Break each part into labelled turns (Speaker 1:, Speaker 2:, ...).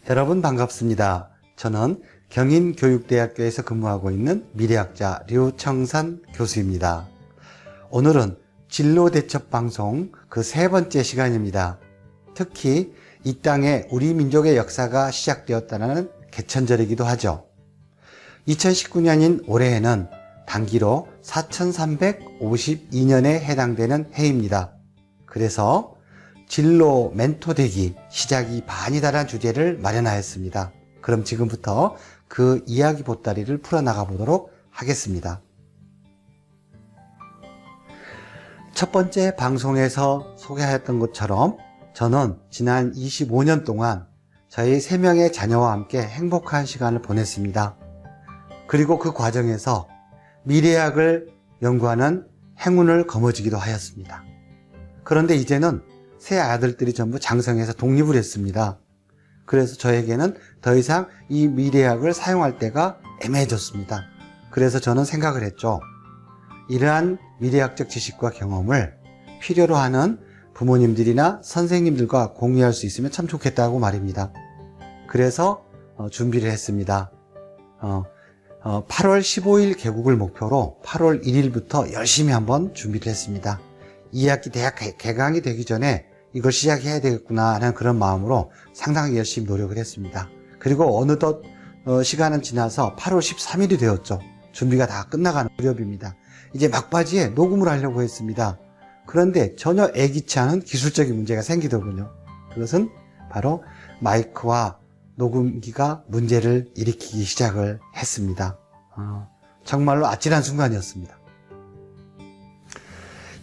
Speaker 1: 여러분 반갑습니다. 저는 경인교육대학교에서 근무하고 있는 미래학자 류청산 교수입니다. 오늘은 진로대첩방송 그 3번째 시간입니다. 특히 이 땅에 우리 민족의 역사가 시작되었다는 개천절이기도 하죠. 2019년인 올해에는 단기로 4352년에 해당되는 해입니다. 그래서 진로 멘토되기 시작이 반이다라는 주제를 마련하였습니다. 그럼 지금부터 그 이야기 보따리를 풀어나가 보도록 하겠습니다. 첫 번째 방송에서 소개하였던 것처럼 저는 지난 25년 동안 저희 3명의 자녀와 함께 행복한 시간을 보냈습니다. 그리고 그 과정에서 미래학을 연구하는 행운을 거머쥐기도 하였습니다. 그런데 이제는 세 아들들이 전부 장성해서 독립을 했습니다. 그래서 저에게는 더 이상 이 미래학을 사용할 때가 애매해졌습니다. 그래서 저는 생각을 했죠. 이러한 미래학적 지식과 경험을 필요로 하는 부모님들이나 선생님들과 공유할 수 있으면 참 좋겠다고 말입니다. 그래서 준비를 했습니다. 8월 15일 개국을 목표로 8월 1일부터 열심히 한번 준비를 했습니다. 2학기 대학 개강이 되기 전에 이걸 시작해야 되겠구나 하는 그런 마음으로 상당히 열심히 노력을 했습니다. 그리고 어느덧 시간은 지나서 8월 13일이 되었죠. 준비가 다 끝나가는 무렵입니다. 이제 막바지에 녹음을 하려고 했습니다. 그런데 전혀 예기치 않은 기술적인 문제가 생기더군요. 그것은 바로 마이크와 녹음기가 문제를 일으키기 시작을 했습니다. 정말로 아찔한 순간이었습니다.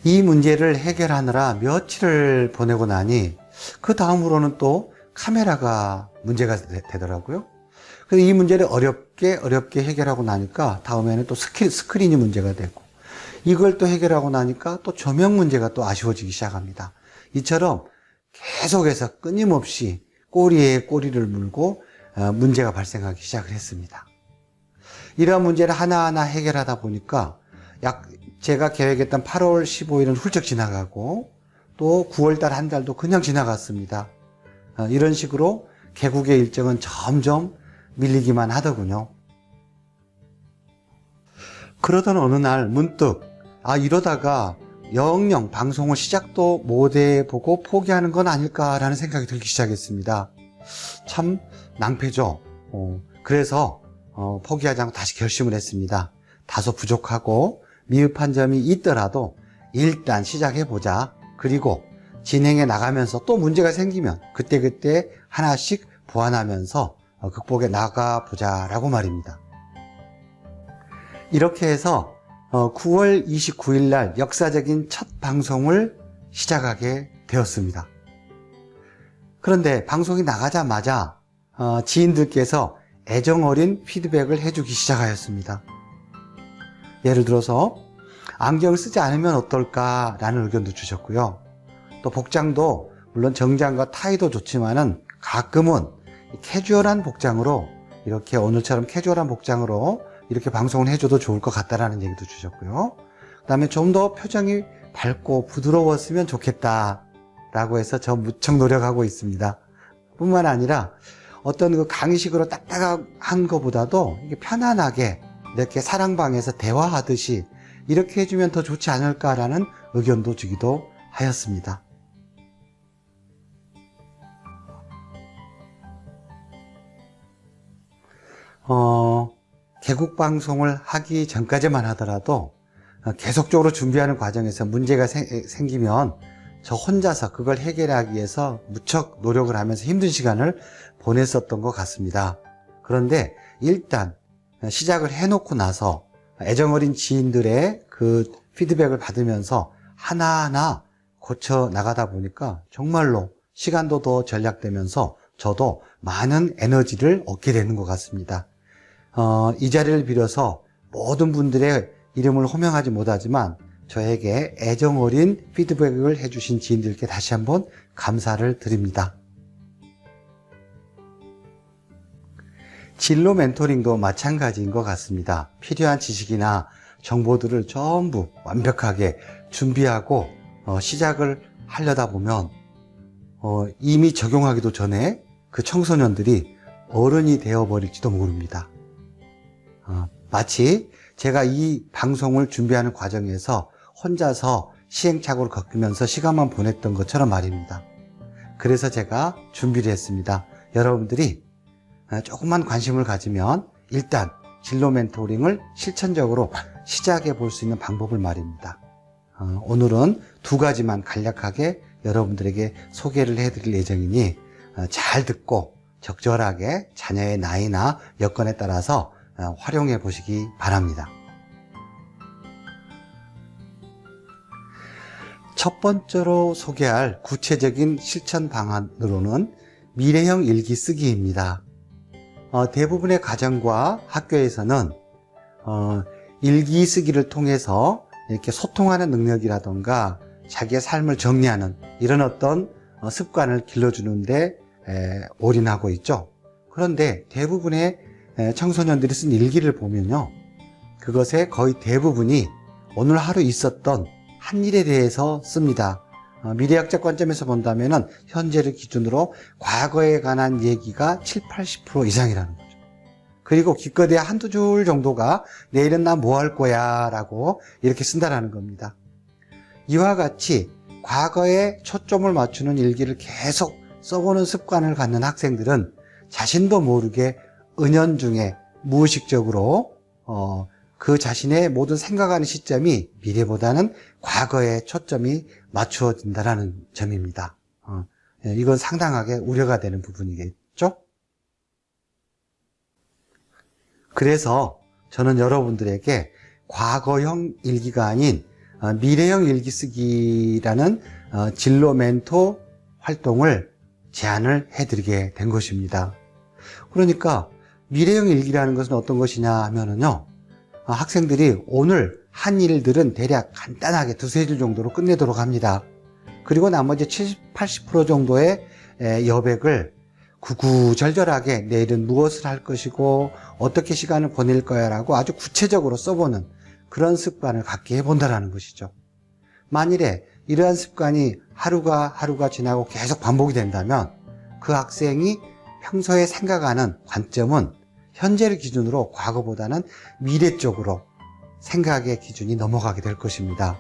Speaker 1: 이 문제를 해결하느라 며칠을 보내고 나니 그 다음으로는 또 카메라가 문제가 되더라고요. 그래서 이 문제를 어렵게 해결하고 나니까 다음에는 또 스크린이 문제가 되고 이걸 또 해결하고 나니까 또 조명 문제가 또 아쉬워지기 시작합니다. 이처럼 계속해서 끊임없이 꼬리에 꼬리를 물고 문제가 발생하기 시작을 했습니다. 이러한 문제를 하나하나 해결하다 보니까 제가 계획했던 8월 15일은 훌쩍 지나가고 또 9월달 한 달도 그냥 지나갔습니다. 이런 식으로 개국의 일정은 점점 밀리기만 하더군요. 그러던 어느 날 문득 이러다가 영영 방송을 시작도 못해 보고 포기하는 건 아닐까라는 생각이 들기 시작했습니다. 참 낭패죠. 그래서 포기하지 않고 다시 결심을 했습니다. 다소 부족하고 미흡한 점이 있더라도 일단 시작해보자. 그리고 진행해 나가면서 또 문제가 생기면 그때그때 하나씩 보완하면서 극복해 나가보자 라고 말입니다. 이렇게 해서 9월 29일 날 역사적인 첫 방송을 시작하게 되었습니다. 그런데 방송이 나가자마자 지인들께서 애정어린 피드백을 해주기 시작하였습니다. 예를 들어서 안경을 쓰지 않으면 어떨까라는 의견도 주셨고요. 또 복장도 물론 정장과 타이도 좋지만은 가끔은 캐주얼한 복장으로 이렇게 오늘처럼 캐주얼한 복장으로 이렇게 방송을 해줘도 좋을 것 같다라는 얘기도 주셨고요. 그 다음에 좀 더 표정이 밝고 부드러웠으면 좋겠다라고 해서 저 무척 노력하고 있습니다. 뿐만 아니라 어떤 그 강의식으로 딱딱한 것보다도 이게 편안하게 이렇게 사랑방에서 대화하듯이 이렇게 해주면 더 좋지 않을까라는 의견도 주기도 하였습니다. 개국 방송을 하기 전까지만 하더라도 계속적으로 준비하는 과정에서 문제가 생기면 저 혼자서 그걸 해결하기 위해서 무척 노력을 하면서 힘든 시간을 보냈었던 것 같습니다. 그런데 일단 시작을 해놓고 나서 애정어린 지인들의 그 피드백을 받으면서 하나하나 고쳐 나가다 보니까 정말로 시간도 더 절약되면서 저도 많은 에너지를 얻게 되는 것 같습니다. 이 자리를 빌어서 모든 분들의 이름을 호명하지 못하지만 저에게 애정어린 피드백을 해주신 지인들께 다시 한번 감사를 드립니다. 진로 멘토링도 마찬가지인 것 같습니다. 필요한 지식이나 정보들을 전부 완벽하게 준비하고 시작을 하려다 보면 이미 적용하기도 전에 그 청소년들이 어른이 되어버릴지도 모릅니다. 마치 제가 이 방송을 준비하는 과정에서 혼자서 시행착오를 겪으면서 시간만 보냈던 것처럼 말입니다. 그래서 제가 준비를 했습니다. 여러분들이 조금만 관심을 가지면 일단 진로 멘토링을 실천적으로 시작해 볼 수 있는 방법을 말입니다. 오늘은 두 가지만 간략하게 여러분들에게 소개를 해드릴 예정이니 잘 듣고 적절하게 자녀의 나이나 여건에 따라서 활용해 보시기 바랍니다. 첫 번째로 소개할 구체적인 실천 방안으로는 미래형 일기 쓰기입니다. 대부분의 가정과 학교에서는 일기 쓰기를 통해서 이렇게 소통하는 능력이라던가 자기의 삶을 정리하는 이런 어떤 습관을 길러주는데 올인하고 있죠. 그런데 대부분의 청소년들이 쓴 일기를 보면요, 그것의 거의 대부분이 오늘 하루 있었던 한 일에 대해서 씁니다. 미래학적 관점에서 본다면 현재를 기준으로 과거에 관한 얘기가 70~80% 이상이라는 거죠. 그리고 기껏해야 한두 줄 정도가 내일은 나 뭐 할 거야 라고 이렇게 쓴다라는 겁니다. 이와 같이 과거에 초점을 맞추는 일기를 계속 써보는 습관을 갖는 학생들은 자신도 모르게 은연중에 무의식적으로 그 자신의 모든 생각하는 시점이 미래보다는 과거에 초점이 맞추어진다는 점입니다. 이건 상당하게 우려가 되는 부분이겠죠? 그래서 저는 여러분들에게 과거형 일기가 아닌 미래형 일기 쓰기라는 진로 멘토 활동을 제안을 해드리게 된 것입니다. 그러니까 미래형 일기라는 것은 어떤 것이냐 하면은요, 학생들이 오늘 한 일들은 대략 간단하게 두세 줄 정도로 끝내도록 합니다. 그리고 나머지 70~80% 정도의 여백을 구구절절하게 내일은 무엇을 할 것이고 어떻게 시간을 보낼 거야 라고 아주 구체적으로 써보는 그런 습관을 갖게 해본다는 것이죠. 만일에 이러한 습관이 하루가 지나고 계속 반복이 된다면 그 학생이 평소에 생각하는 관점은 현재를 기준으로 과거보다는 미래 쪽으로 생각의 기준이 넘어가게 될 것입니다.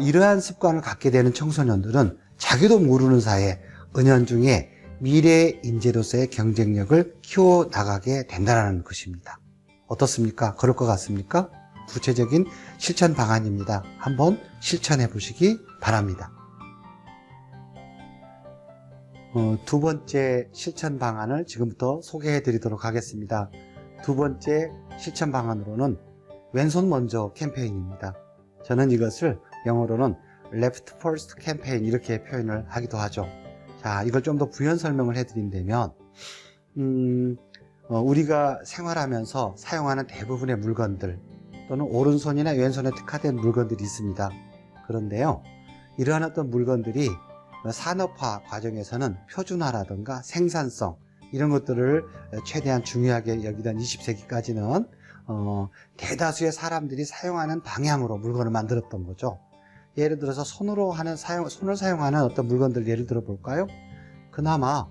Speaker 1: 이러한 습관을 갖게 되는 청소년들은 자기도 모르는 사이에 은연중에 미래 인재로서의 경쟁력을 키워나가게 된다는 것입니다. 어떻습니까? 그럴 것 같습니까? 구체적인 실천 방안입니다. 한번 실천해 보시기 바랍니다. 두 번째 실천 방안을 지금부터 소개해 드리도록 하겠습니다. 두 번째 실천 방안으로는 왼손 먼저 캠페인입니다. 저는 이것을 영어로는 Left First 캠페인 이렇게 표현을 하기도 하죠. 자, 이걸 좀 더 부연 설명을 해드린다면 우리가 생활하면서 사용하는 대부분의 물건들 또는 오른손이나 왼손에 특화된 물건들이 있습니다. 그런데요, 이러한 어떤 물건들이 산업화 과정에서는 표준화라든가 생산성 이런 것들을 최대한 중요하게 여기던 20세기까지는 대다수의 사람들이 사용하는 방향으로 물건을 만들었던 거죠. 예를 들어서 손을 사용하는 어떤 물건들 예를 들어 볼까요? 그나마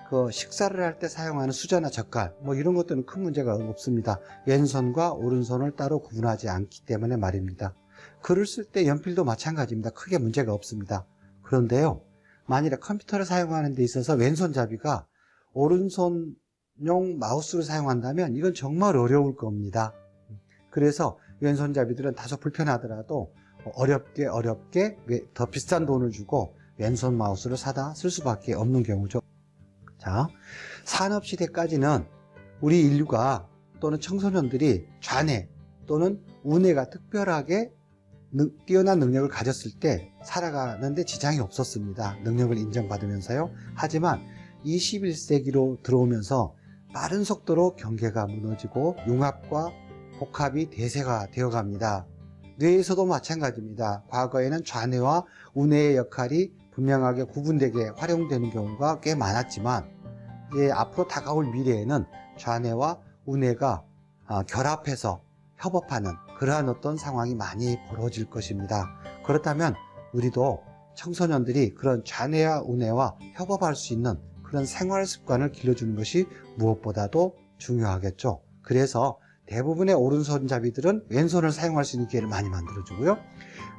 Speaker 1: 그 식사를 할 때 사용하는 수저나 젓갈 뭐 이런 것들은 큰 문제가 없습니다. 왼손과 오른손을 따로 구분하지 않기 때문에 말입니다. 글을 쓸 때 연필도 마찬가지입니다. 크게 문제가 없습니다. 그런데요, 만일에 컴퓨터를 사용하는 데 있어서 왼손잡이가 오른손용 마우스를 사용한다면 이건 정말 어려울 겁니다. 그래서 왼손잡이들은 다소 불편하더라도 어렵게 더 비싼 돈을 주고 왼손 마우스를 사다 쓸 수밖에 없는 경우죠. 자, 산업시대까지는 우리 인류가 또는 청소년들이 좌뇌 또는 우뇌가 특별하게 뛰어난 능력을 가졌을 때 살아가는데 지장이 없었습니다. 능력을 인정받으면서요. 하지만 21세기로 들어오면서 빠른 속도로 경계가 무너지고 융합과 복합이 대세가 되어갑니다. 뇌에서도 마찬가지입니다. 과거에는 좌뇌와 우뇌의 역할이 분명하게 구분되게 활용되는 경우가 꽤 많았지만 이제 앞으로 다가올 미래에는 좌뇌와 우뇌가 결합해서 협업하는 그러한 어떤 상황이 많이 벌어질 것입니다. 그렇다면 우리도 청소년들이 그런 좌뇌와 우뇌와 협업할 수 있는 그런 생활 습관을 길러주는 것이 무엇보다도 중요하겠죠. 그래서 대부분의 오른손잡이들은 왼손을 사용할 수 있는 기회를 많이 만들어주고요.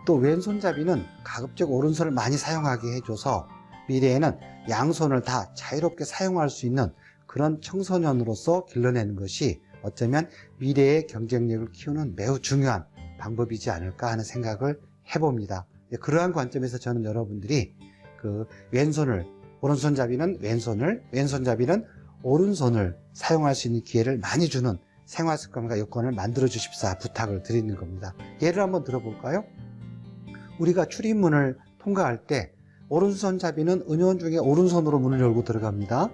Speaker 1: 또 왼손잡이는 가급적 오른손을 많이 사용하게 해줘서 미래에는 양손을 다 자유롭게 사용할 수 있는 그런 청소년으로서 길러내는 것이 어쩌면 미래의 경쟁력을 키우는 매우 중요한 방법이지 않을까 하는 생각을 해봅니다. 그러한 관점에서 저는 여러분들이 오른손잡이는 왼손잡이는 오른손을 사용할 수 있는 기회를 많이 주는 생활 습관과 여건을 만들어 주십사 부탁을 드리는 겁니다. 예를 한번 들어볼까요? 우리가 출입문을 통과할 때 오른손잡이는 은연중에 오른손으로 문을 열고 들어갑니다.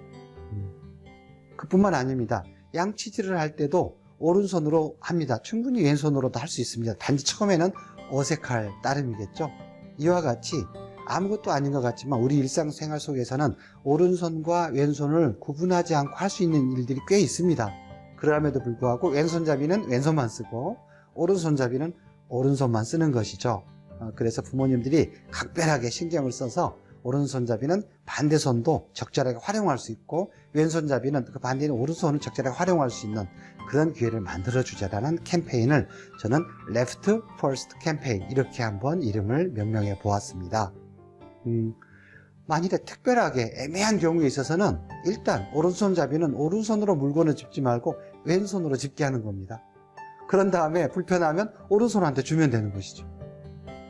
Speaker 1: 그뿐만 아닙니다. 양치질을 할 때도 오른손으로 합니다. 충분히 왼손으로도 할 수 있습니다. 단지 처음에는 어색할 따름이겠죠. 이와 같이 아무것도 아닌 것 같지만 우리 일상생활 속에서는 오른손과 왼손을 구분하지 않고 할 수 있는 일들이 꽤 있습니다. 그럼에도 불구하고 왼손잡이는 왼손만 쓰고 오른손잡이는 오른손만 쓰는 것이죠. 그래서 부모님들이 각별하게 신경을 써서 오른손잡이는 반대손도 적절하게 활용할 수 있고 왼손잡이는 그 반대인 오른손을 적절하게 활용할 수 있는 그런 기회를 만들어주자라는 캠페인을 저는 Left First 캠페인 이렇게 한번 이름을 명명해 보았습니다. 만일에 특별하게 애매한 경우에 있어서는 일단 오른손잡이는 오른손으로 물건을 짚지 말고 왼손으로 짚게 하는 겁니다. 그런 다음에 불편하면 오른손한테 주면 되는 것이죠.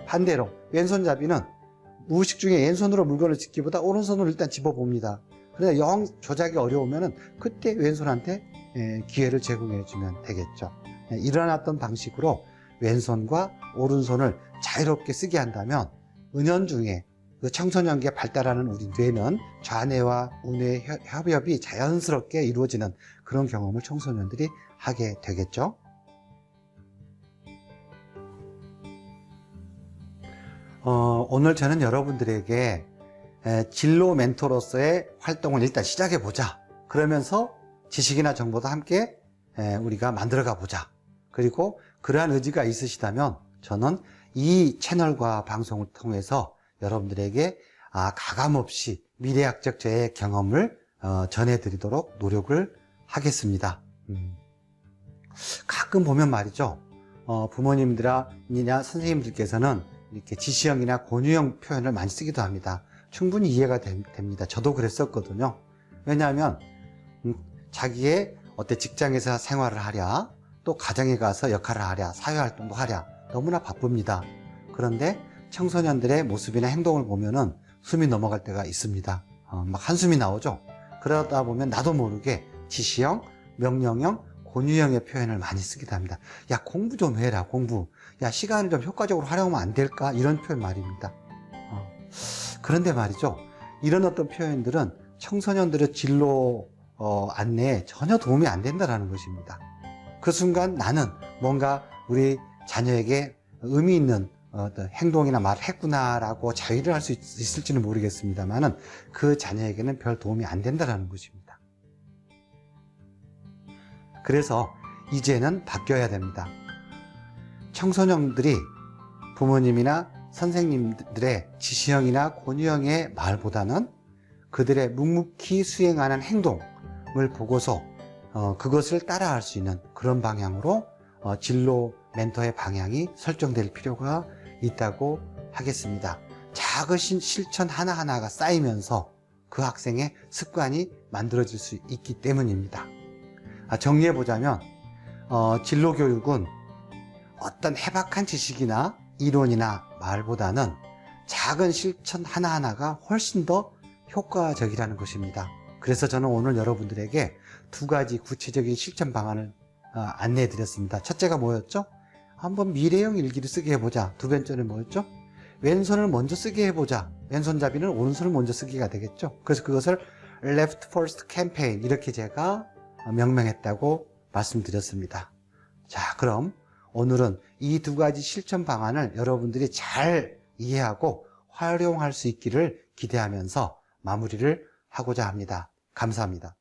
Speaker 1: 반대로 왼손잡이는 무의식 중에 왼손으로 물건을 짚기보다 오른손으로 일단 짚어봅니다. 그러나 영 조작이 어려우면 그때 왼손한테 기회를 제공해 주면 되겠죠. 이런 어떤 방식으로 왼손과 오른손을 자유롭게 쓰게 한다면 은연중에 그 청소년기에 발달하는 우리 뇌는 좌뇌와 우뇌의 협업이 자연스럽게 이루어지는 그런 경험을 청소년들이 하게 되겠죠. 오늘 저는 여러분들에게 진로 멘토로서의 활동을 일단 시작해 보자. 그러면서 지식이나 정보도 함께 우리가 만들어가 보자. 그리고 그러한 의지가 있으시다면 저는 이 채널과 방송을 통해서 여러분들에게 가감없이 미래학적 저의 경험을 전해드리도록 노력을 하겠습니다. 가끔 보면 말이죠. 부모님들이나 선생님들께서는 이렇게 지시형이나 권유형 표현을 많이 쓰기도 합니다. 충분히 이해가 됩니다. 저도 그랬었거든요. 왜냐하면 자기의 직장에서 생활을 하랴, 또 가정에 가서 역할을 하랴, 사회활동도 하랴 너무나 바쁩니다. 그런데 청소년들의 모습이나 행동을 보면은 숨이 넘어갈 때가 있습니다. 막 한숨이 나오죠. 그러다 보면 나도 모르게 지시형, 명령형, 권유형의 표현을 많이 쓰기도 합니다. 야, 공부 좀 해라, 공부. 야, 시간을 좀 효과적으로 활용하면 안 될까? 이런 표현 말입니다. 그런데 말이죠. 이런 어떤 표현들은 청소년들의 진로 안내에 전혀 도움이 안 된다는 것입니다. 그 순간 나는 뭔가 우리 자녀에게 의미 있는 어떤 행동이나 말을 했구나라고 자위를 할 수 있을지는 모르겠습니다만은 그 자녀에게는 별 도움이 안 된다는 것입니다. 그래서 이제는 바뀌어야 됩니다. 청소년들이 부모님이나 선생님들의 지시형이나 권유형의 말보다는 그들의 묵묵히 수행하는 행동을 보고서 그것을 따라할 수 있는 그런 방향으로 진로 멘토의 방향이 설정될 필요가 있다고 하겠습니다. 작은 실천 하나하나가 쌓이면서 그 학생의 습관이 만들어질 수 있기 때문입니다. 정리해보자면 진로교육은 어떤 해박한 지식이나 이론이나 말보다는 작은 실천 하나하나가 훨씬 더 효과적이라는 것입니다. 그래서 저는 오늘 여러분들에게 두 가지 구체적인 실천 방안을 안내해 드렸습니다. 첫째가 뭐였죠? 한번 미래형 일기를 쓰게 해보자. 두 번째는 뭐였죠? 왼손을 먼저 쓰게 해보자. 왼손잡이는 오른손을 먼저 쓰기가 되겠죠. 그래서 그것을 Left First 캠페인 이렇게 제가 명명했다고 말씀드렸습니다. 자, 그럼 오늘은 이 두 가지 실천 방안을 여러분들이 잘 이해하고 활용할 수 있기를 기대하면서 마무리를 하고자 합니다. 감사합니다.